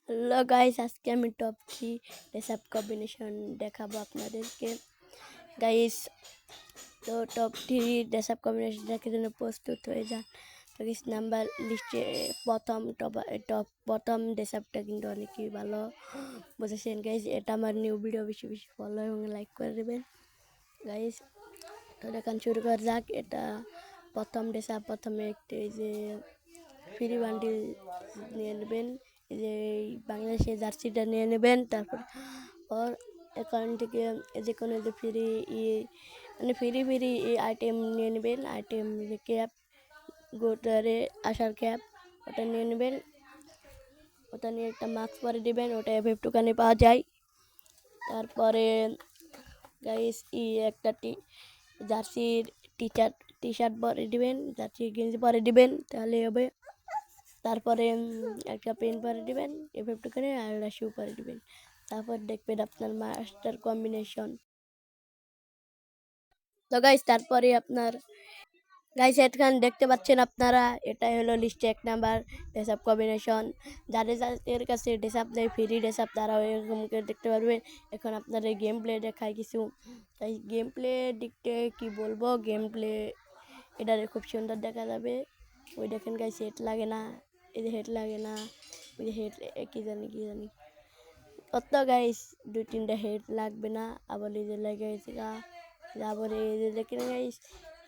Hello guys, আজকে আমি top 3 dress combination দেখাবো আপনাদেরকে গাইস। তো টপ 3 ড্রেস কম্বিনেশন দেখার জন্য প্রস্তুত হয়ে যান। তো গাইস, নাম্বার লিস্টে প্রথম ড্রেসআপটা কিন্তু অনেকই ভালো বুঝেছেন গাইস। এটা আমার নিউ ভিডিও, বেশি বেশি ফলো এবং লাইক করে দেবেন গাইস। তো দেখান শুরু করা যাক। এটা প্রথম ড্রেসআপ। প্রথমে একটি এই যে ফ্রি বান্ডিল নিয়ে নেবেন, এই যে বাংলাদেশের জার্সিটা নিয়ে নেবেন। তারপর এখান থেকে যে কোনো যে ফ্রি মানে ফ্রি আইটেম নিয়ে নেবেন। আইটেম যে ক্যাপ, গোটারে আসার ক্যাপ, ওটা নিয়ে নেবেন। ওটা নিয়ে একটা মাস্ক পরে দেবেন, ওটা এফএফ দোকানে পাওয়া যায়। তারপরে গাইস একটা জার্সির টি শার্ট পরে দিবেন, জার্সি গেঞ্জি পরে দিবেন, তাহলে হবে। তারপরে একটা পেন পরে দিবেন এফএফ দোকানে, আর একটা শু পরে দিবেন। তারপর দেখবেন আপনার মাস্টার কম্বিনেশন। তো গাইস, তারপরে আপনার গাইস এখানে দেখতে পাচ্ছেন আপনারা, এটাই হলো লিস্টে 1 নাম্বার ড্রেসআপ কম্বিনেশন। যাদের কাছে ড্রেসআপ নেই, ফ্রি ড্রেসআপ, তারাও এরকম করে দেখতে পারবেন। এখন আপনাদের গেম প্লে দেখায় কিছু। তাই গেম প্লে দিকতে কি বলবো, গেম প্লে এটা খুব সুন্দর দেখা যাবে। ওই দেখেন গাইস, হেড লাগে না, এই যে হেড লাগে না, ওই যে হেড কি জানি অত গাইস 2-3টা হেড লাগবে না। আবার এই যে লেগে গেছে আবার এই যে দেখেন গাইস,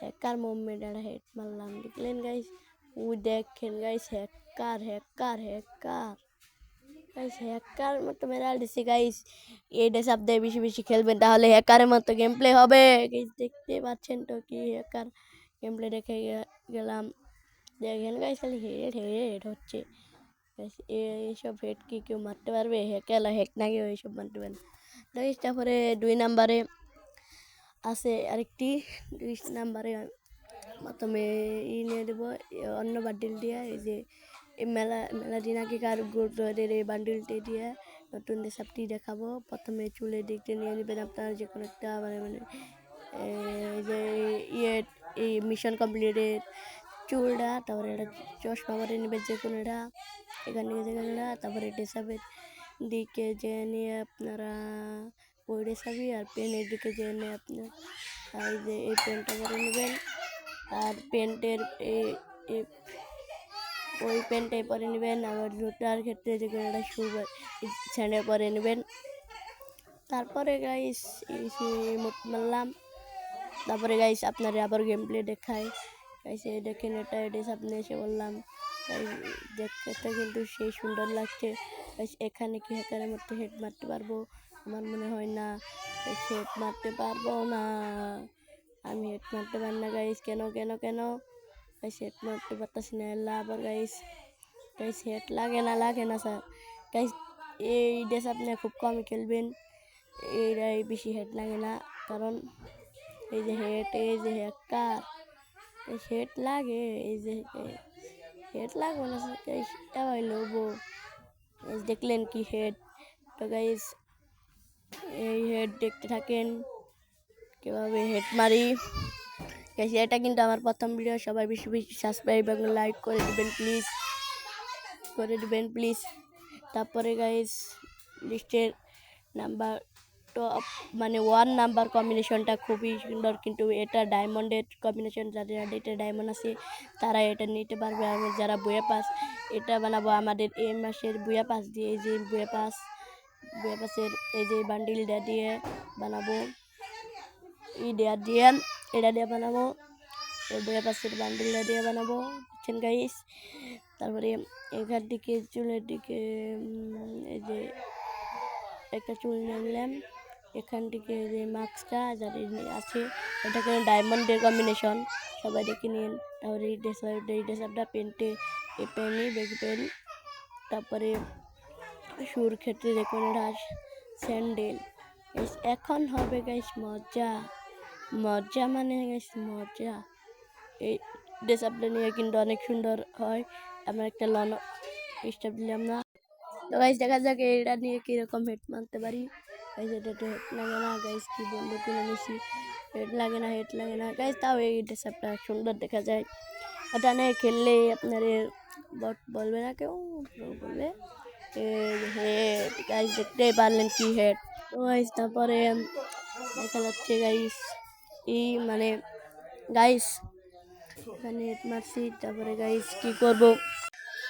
হ্যাকার মুভমেন্ট একটা হেড মারলাম, দেখলেন গাইস। ওই দেখেন গাইস, হ্যাকার গাইস, হ্যাকার মতো মেরা দিছে গাইস। এই ড্রেসআপ দিয়ে বেশি বেশি খেলবেন, তাহলে হ্যাকারের মতো গেম প্লে হবে গাইস। দেখতে পাচ্ছেন তো কি হ্যাকার গেম প্লে দেখে গেলাম। দেখেন গাইস, খালি হেড হচ্ছে। এইসব হেড কি কেউ মারতে পারবে? হ্যাকেলা হ্যাক নাকি ওইসব মারতে পারবে। তারপরে 2 নাম্বারে আছে আরেকটি। 2 নাম্বারে প্রথমে নিয়ে দেবো অন্য বান্ডিল দিয়ে, এই যে এই মেলা দিন আগেকার গোটের এই বান্ডিলটি দিয়ে নতুন রেসিপি দেখাবো। প্রথমে চুলের দিকটা নিয়ে নেবেন আপনার যে কোনো একটা মানে যে এই মিশন কমপ্লিটের চুলটা। তারপরে একটা চশমা পরে নেবেন যে কোনোটা, এখান থেকে যে কোনোটা। তারপরে ড্রেসআপের দিকে যে নিয়ে আপনারা ওই ড্রেসআপই, আর পেনের দিকে যে নিয়ে আপনার এই যে এই পেনটা পরে নেবেন। আর প্যান্টের ওই প্যান্টটাই পরে নেবেন। আবার জুতার ক্ষেত্রে যে কোনো একটা শু স্যান্ডেল পরে নেবেন। তারপরে গাইস মুখ মারলাম। তারপরে গাইস আপনারা আবার গেম প্লে দেখায় গাইস। এই দেখেন, এটা সামনে এসে বললাম গাইস, দেখতে কিন্তু সেই সুন্দর লাগছে গাইস। এখানে কি হ্যাকারের মধ্যে হেড মারতে পারবো? আমার মনে হয় না হেড মারতে পারবো না। আমি হেড মারতে পারি না গাইস। কেন গাইস হেড মারতে পারতেছি না। আবার গাইস হেড লাগে না স্যার গাইস। এই ড্রেস আপনি খুব কম খেলবেন, এইটাই বেশি হেড লাগে না। কারণ এই যে হ্যাকার হেড লাগে, এই যে হেড লাগবে না গাইস, এটা হইলো দেখলেন কি হেড। তো গাইস এই হেড দেখতে থাকেন কীভাবে হেড মারি গাইস। এটা কিন্তু আমার প্রথম ভিডিও, সবাই বেশি বেশি সাবস্ক্রাইব এবং লাইক করে দিবেন প্লিজ। তারপরে গাইস লিস্টের নাম্বার টপ মানে 1 নাম্বার কম্বিনেশনটা খুবই সুন্দর, কিন্তু এটা ডায়মন্ডের কম্বিনেশন। যাদের এটা ডায়মন্ড আছে তারা এটা নিতে পারবে। আমি যারা বুয়া পাস, এটা বানাবো আমাদের এই মাসের বুয়া পাস দিয়ে। এই যে বুয়া পাসের এই যে বান্ডিলটা দিয়ে বানাবো, এটা দিয়ে বানাবো, বুয়া পাসের বান্ডিলটা দিয়ে বানাবো, বুঝছেন গাইস। তারপরে এখান থেকে চুলের দিকে এই যে একটা চুল নিলাম, এখান থেকে যে মাস্কটা যাদের আছে, এটা কোনো ডায়মন্ডের কম্বিনেশন, সবাই দেখে নিন। তারপরে এই ড্রেসআপটা পেন্টে এই পেনই বেগি পেন। তারপরে শুর ক্ষেত্রে দেখুন এটা স্যান্ডেল। এখন হবে গাইস মজা মানে গাইস মজা। এই ড্রেসআপটা নিয়ে কিন্তু অনেক সুন্দর হয়। আমরা একটা লন স্টেপ দিলাম না। তো গাইস দেখা যাক এটা নিয়ে কীরকম হেড মারতে পারি গাইস। এটা তো হেড লাগে না গাইস, কি বন্ধু কিনে নিছি, হেড লাগে না গাইস। তাও এই ড্রেসআপটা সুন্দর দেখা যায়। এটা নিয়ে খেললে আপনার বলবে না কেউ, বলবে হেড গাইস, দেখতেই পারলেন কি হেড। তো গাইস তারপরে দেখা যাচ্ছে গাইস এই মানে গাইস এখানে হেড মারছি, তারপরে গাইস কি করব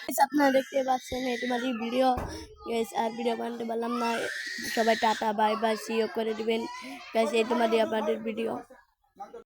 গাইস, আপনারা দেখতে পাচ্ছেন হেড মারি ভিডিও গাইস। আর ভিডিও বানাতে পারলাম না, সবাই টাটা বাই বাই সিও করে দিবেন গাইস। এই তোমাদের আপনাদের ভিডিও।